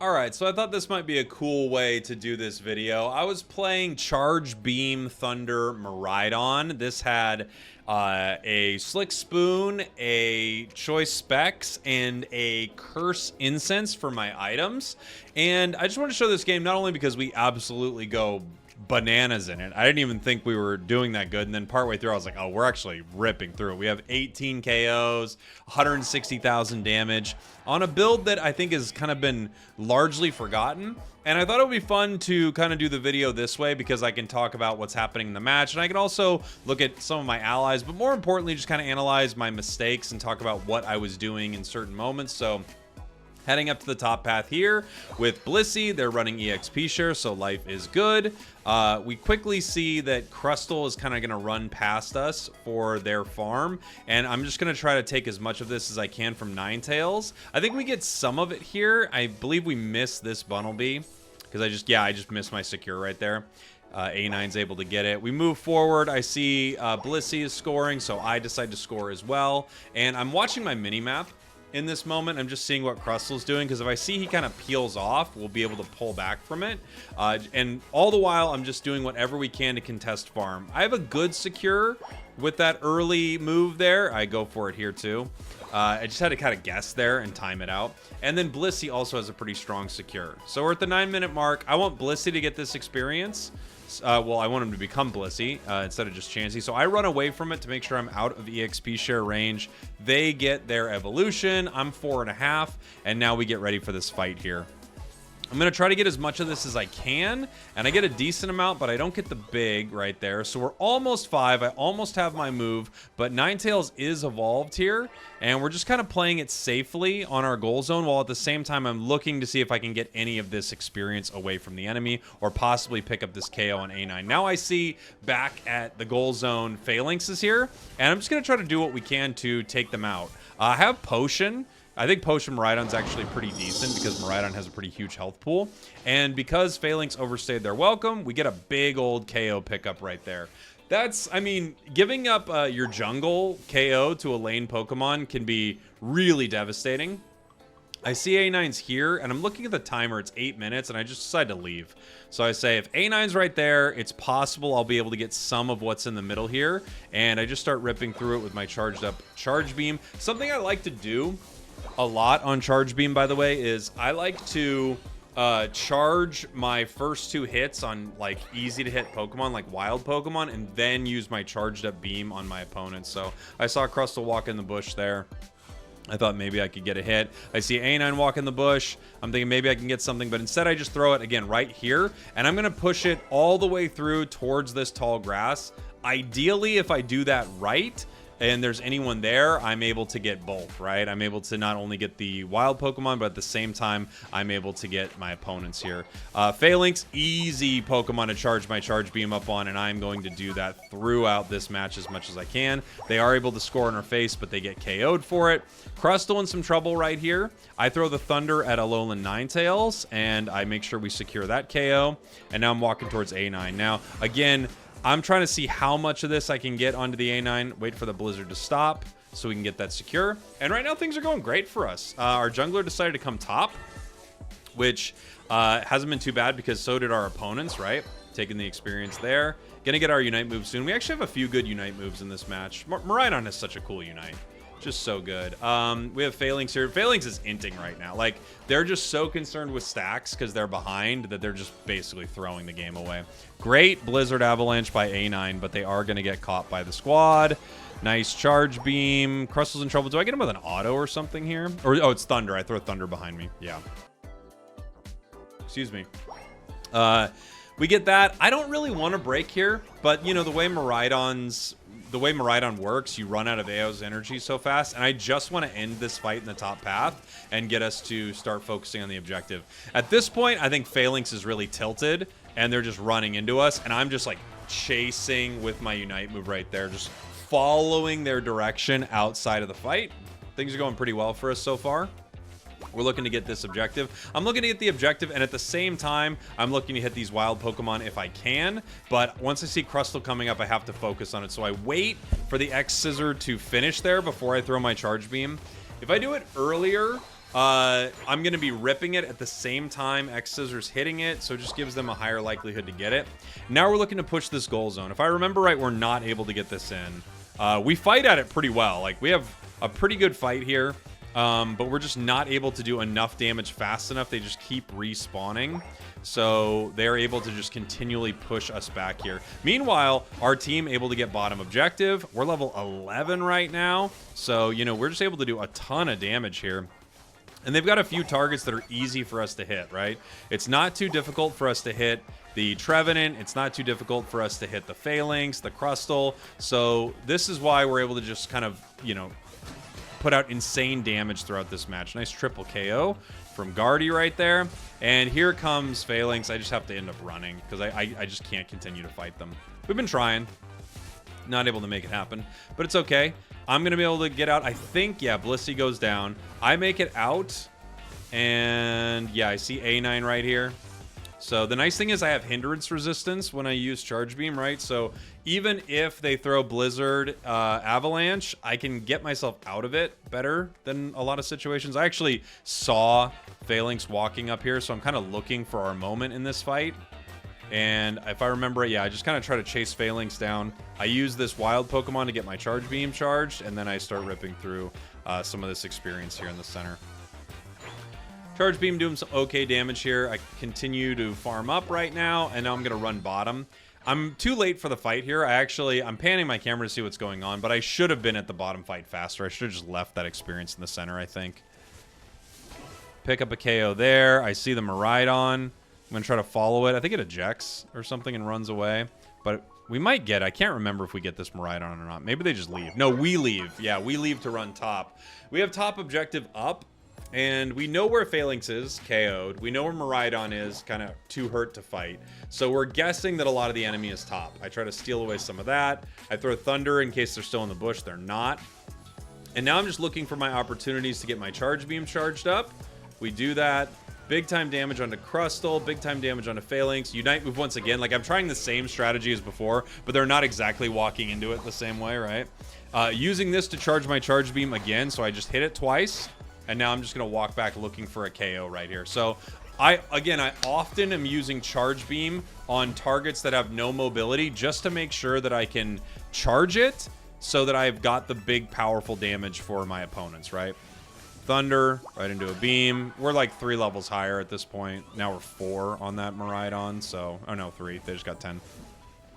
Alright, so I thought this might be a cool way to do this video. I was playing Charge Beam Thunder Miraidon. This had a Slick Spoon, a Choice Specs, and a Curse Incense for my items. And I just want to show this game not only because we absolutely go bananas in it. I didn't even think we were doing that good, and then partway through I was like, oh, we're actually ripping through it. We have 18 KOs, 160,000 damage on a build that I think has kind of been largely forgotten. And I thought it would be fun to kind of do the video this way because I can talk about what's happening in the match, and I can also look at some of my allies, but more importantly just kind of analyze my mistakes and talk about what I was doing in certain moments. So heading up to the top path here with Blissey, they're running EXP share, so life is good. We quickly see that Crustle is kind of going to run past us for their farm, and I'm just going to try to take as much of this as I can from Ninetales. I think we get some of it here. I believe we missed this Bunnelby, because I just missed my secure right there. A9's able to get it. We move forward. I see Blissey is scoring, so I decide to score as well. And I'm watching my mini-map. In this moment, I'm just seeing what Crustle's doing, because if I see he kind of peels off, we'll be able to pull back from it. And all the while, I'm just doing whatever we can to contest farm. I have a good secure with that early move there. I go for it here too. I just had to kind of guess there and time it out. And then Blissey also has a pretty strong secure. So we're at the 9-minute mark. I want Blissey to get this experience. Well, I want him to become Blissey instead of just Chansey. So I run away from it to make sure I'm out of EXP share range. They get their evolution. I'm 4.5. And now we get ready for this fight here. I'm going to try to get as much of this as I can, and I get a decent amount, but I don't get the big right there. So we're almost 5. I almost have my move, but Ninetales is evolved here, and we're just kind of playing it safely on our goal zone, while at the same time I'm looking to see if I can get any of this experience away from the enemy, or possibly pick up this KO on A9. Now I see back at the goal zone, Phalanx is here, and I'm just going to try to do what we can to take them out. I have Potion. I think Potion Miraidon's actually pretty decent because Miraidon has a pretty huge health pool. And because Phalanx overstayed their welcome, we get a big old KO pickup right there. That's, I mean, giving up your jungle KO to a lane Pokemon can be really devastating. I see A9's here, and I'm looking at the timer. It's 8 minutes, and I just decide to leave. So I say, if A9's right there, it's possible I'll be able to get some of what's in the middle here. And I just start ripping through it with my charged up Charge Beam. Something I like to do a lot on Charge Beam, by the way, is I like to charge my first 2 hits on like easy to hit Pokemon, like wild Pokemon, and then use my charged up beam on my opponents. So I saw Crustle walk in the bush there. I thought maybe I could get a hit. I see A9 walk in the bush. I'm thinking maybe I can get something, but instead I just throw it again right here, and I'm gonna push it all the way through towards this tall grass. Ideally, if I do that right, and there's anyone there, I'm able to get both, right? I'm able to not only get the wild Pokemon, but at the same time, I'm able to get my opponents here. Phalanx, easy Pokemon to charge my Charge Beam up on, and I'm going to do that throughout this match as much as I can. They are able to score in our face, but they get KO'd for it. Crustle in some trouble right here. I throw the Thunder at Alolan Ninetales, and I make sure we secure that KO, and now I'm walking towards A9. Now, again, I'm trying to see how much of this I can get onto the A9. Wait for the blizzard to stop so we can get that secure. And right now things are going great for us. Our jungler decided to come top, which hasn't been too bad because so did our opponents, right? Taking the experience there. Gonna get our Unite move soon. We actually have a few good Unite moves in this match. Miraidon has such a cool Unite. Just so good. We have Phalanx here. Phalanx is inting right now. Like, they're just so concerned with stacks because they're behind that they're just basically throwing the game away. Great Blizzard Avalanche by A9, but they are going to get caught by the squad. Nice Charge Beam. Crustle's in trouble. Do I get him with an auto or something here? Or, oh, it's Thunder. I throw Thunder behind me. Yeah. Excuse me. We get that. I don't really want to break here, but, you know, the way Miraidon works, you run out of AO's energy so fast, and I just want to end this fight in the top path and get us to start focusing on the objective. At this point, I think Phalanx is really tilted, and they're just running into us, and I'm just like chasing with my Unite move right there, just following their direction outside of the fight. Things are going pretty well for us so far. We're looking to get this objective. I'm looking to get the objective, and at the same time, I'm looking to hit these wild Pokemon if I can. But once I see Crustle coming up, I have to focus on it. So I wait for the X Scissor to finish there before I throw my Charge Beam. If I do it earlier, I'm going to be ripping it at the same time X Scissors hitting it, so it just gives them a higher likelihood to get it. Now we're looking to push this goal zone. If I remember right, we're not able to get this in. We fight at it pretty well. Like, we have a pretty good fight here, but we're just not able to do enough damage fast enough. They just keep respawning, so they're able to just continually push us back here. Meanwhile, our team able to get bottom objective. We're level 11 right now, so, you know, we're just able to do a ton of damage here. And they've got a few targets that are easy for us to hit, right? It's not too difficult for us to hit the Trevenant. It's not too difficult for us to hit the Phalanx, the Crustal. So this is why we're able to just kind of, you know, put out insane damage throughout this match. Nice triple KO from Guardy right there. And here comes Phalanx. I just have to end up running because I just can't continue to fight them. We've been trying. Not able to make it happen, but it's okay. I'm going to be able to get out. I think, yeah, Blissey goes down. I make it out, and yeah, I see A9 right here. So the nice thing is I have hindrance resistance when I use Charge Beam, right? So even if they throw Blizzard Avalanche, I can get myself out of it better than a lot of situations. I actually saw Phalanx walking up here, so I'm kind of looking for our moment in this fight. And if I remember it, yeah, I just kind of try to chase Phalanx down. I use this wild Pokemon to get my Charge Beam charged, and then I start ripping through some of this experience here in the center. Charge Beam doing some okay damage here. I continue to farm up right now, and now I'm going to run bottom. I'm too late for the fight here. I'm panning my camera to see what's going on, but I should have been at the bottom fight faster. I should have just left that experience in the center, I think. Pick up a KO there. I see the Miraidon. I'm going to try to follow it. I think it ejects or something and runs away. But we might get... I can't remember if we get this Miraidon or not. Maybe they just leave. No, we leave. Yeah, we leave to run top. We have top objective up. And we know where Phalanx is, KO'd. We know where Miraidon is, kind of too hurt to fight. So we're guessing that a lot of the enemy is top. I try to steal away some of that. I throw Thunder in case they're still in the bush. They're not. And now I'm just looking for my opportunities to get my Charge Beam charged up. We do that. Big time damage onto Crustal, big time damage onto Phalanx. Unite move once again. Like, I'm trying the same strategy as before, but they're not exactly walking into it the same way, right? Using this to charge my Charge Beam again, so I just hit it twice, and now I'm just going to walk back looking for a KO right here. So, I often am using Charge Beam on targets that have no mobility just to make sure that I can charge it so that I've got the big, powerful damage for my opponents, right? Thunder right into a beam. We're like 3 levels higher at this point. Now we're 4 on that Miraidon. So, oh no, 3. They just got 10.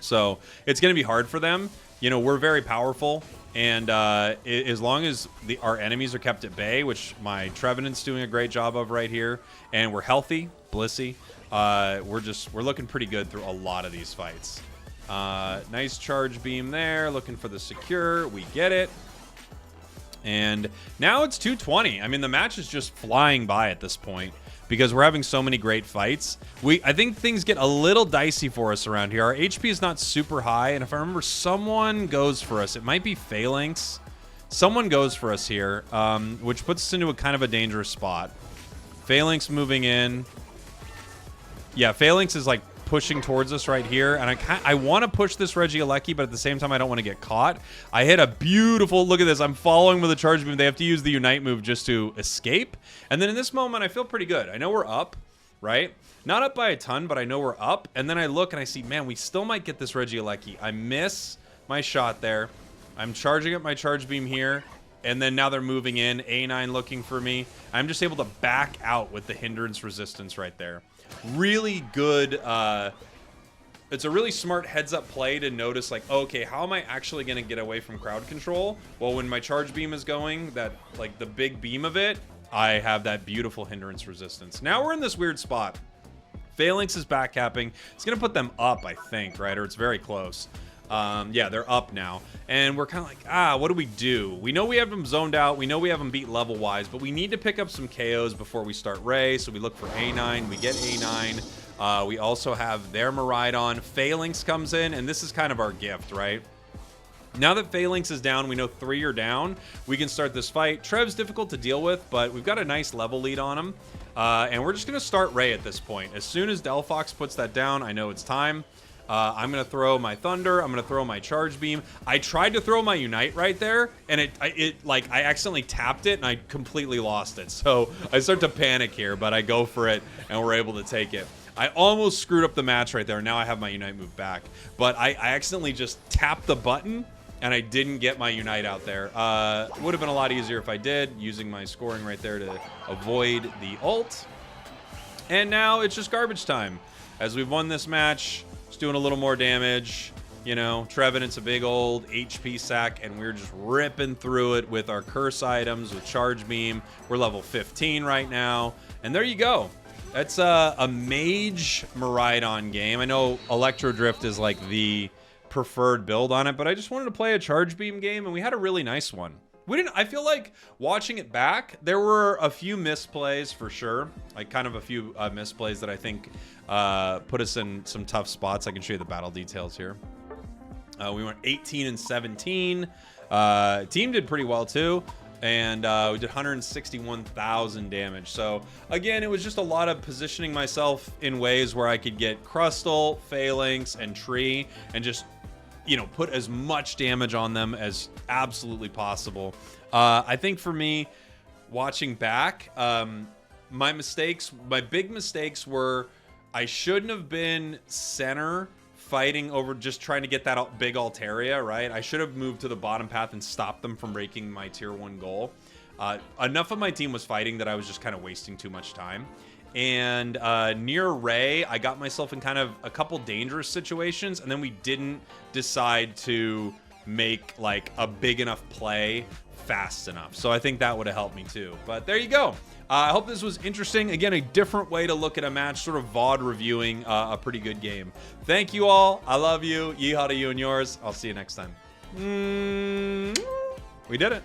So it's going to be hard for them. You know, we're very powerful, and as long as our enemies are kept at bay, which my Trevenant's doing a great job of right here, and we're healthy, Blissey, we're looking pretty good through a lot of these fights. Nice Charge Beam there. Looking for the secure. We get it. And now it's 220. I mean, the match is just flying by at this point because we're having so many great fights. I think things get a little dicey for us around here. Our HP is not super high, and if I remember, someone goes for us. It might be Phalanx. Someone goes for us here, which puts us into a kind of a dangerous spot. Phalanx moving in. Yeah, Phalanx is like pushing towards us right here, and I want to push this Regieleki, but at the same time I don't want to get caught. I hit a beautiful, look at this, I'm following with a Charge Beam. They have to use the Unite move just to escape, and then in this moment I feel pretty good. I know we're up, right? Not up by a ton, but I know we're up, and then I look and I see, man, we still might get this Regieleki. I miss my shot there. I'm charging up my Charge Beam here, and then now they're moving in, A9 looking for me. I'm just able to back out with the hindrance resistance right there. Really good, it's a really smart heads-up play to notice, like, okay, how am I actually going to get away from crowd control? Well, when my Charge Beam is going, that, like, the big beam of it, I have that beautiful hindrance resistance. Now we're in this weird spot. Phalanx is backcapping. It's going to put them up, I think, right? Or it's very close. Yeah, they're up now. And we're kind of like, what do we do? We know we have them zoned out. We know we have them beat level-wise, but we need to pick up some KOs before we start Ray. So we look for A9. We get A9. We also have their Miraidon. Phalanx comes in, and this is kind of our gift, right? Now that Phalanx is down, we know 3 are down. We can start this fight. Trev's difficult to deal with, but we've got a nice level lead on him. And we're just going to start Ray at this point. As soon as Delphox puts that down, I know it's time. I'm going to throw my Thunder. I'm going to throw my Charge Beam. I tried to throw my Unite right there, and I accidentally tapped it, and I completely lost it. So I start to panic here, but I go for it, and we're able to take it. I almost screwed up the match right there. Now I have my Unite move back. But I accidentally just tapped the button, and I didn't get my Unite out there. Would have been a lot easier if I did, using my scoring right there to avoid the ult. And now it's just garbage time. As we've won this match, just doing a little more damage. You know, Trevenant's a big old HP sack, and we're just ripping through it with our curse items, with Charge Beam. We're level 15 right now. And there you go. That's a Mage Miraidon game. I know Electro Drift is like the preferred build on it, but I just wanted to play a Charge Beam game, and we had a really nice one. I feel like watching it back, there were a few misplays for sure. Like kind of a few misplays that I think put us in some tough spots. I can show you the battle details here. We went 18 and 17. Team did pretty well too. And we did 161,000 damage. So again, it was just a lot of positioning myself in ways where I could get Crustal, Phalanx, and Tree, and just, you know, put as much damage on them as absolutely possible. I think for me, watching back, my big mistakes were I shouldn't have been center fighting over just trying to get that big Altaria, right? I should have moved to the bottom path and stopped them from breaking my tier 1 goal. Enough of my team was fighting that I was just kind of wasting too much time. And near Ray, I got myself in kind of a couple dangerous situations, and then we didn't decide to make like a big enough play fast enough. So I think that would have helped me too. But there you go. I hope this was interesting. Again, a different way to look at a match, sort of VOD reviewing a pretty good game. Thank you all. I love you. Yeehaw to you and yours. I'll see you next time. We did it.